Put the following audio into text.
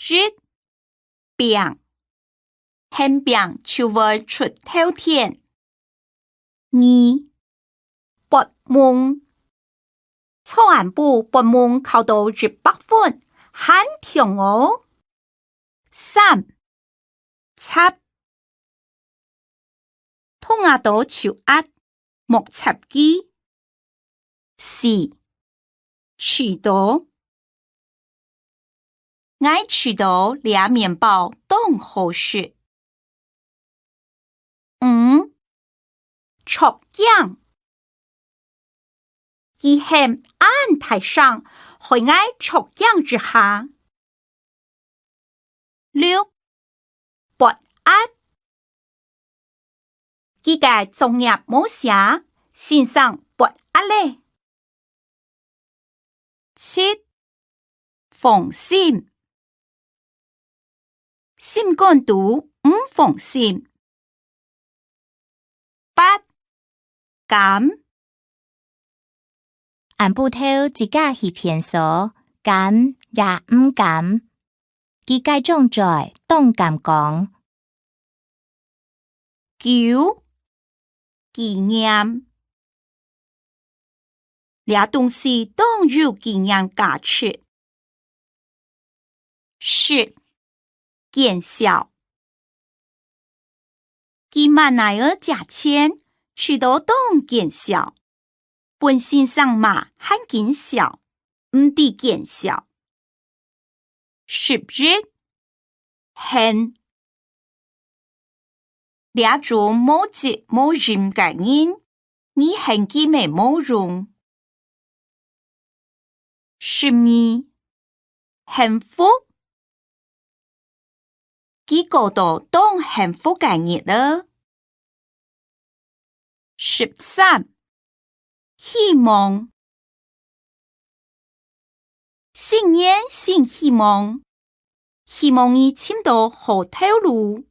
日病很病就會出頭天。2拔門草案部拔門考到100分，很強哦。3插通牙到手壓木插機。4遲到愛遲到倆麵包當好事。5撮樣伊很按台上會愛撮樣之下。6拔壓伊個作業冇寫線上拔壓咧。7放心心肝肚唔放心。8減按部頭一架戲片數，減也唔減，佢該種在當減講。9紀念倆東西當有紀念價值。10減少佢買哪個價錢去到當減少，本身上嘛很減少，唔啲減少。11很倆做冇節冇人嘅人，你很記未冇用。12幸福佢個度當幸福嘅日了。13希望新年新希望，希望你簽到好頭路。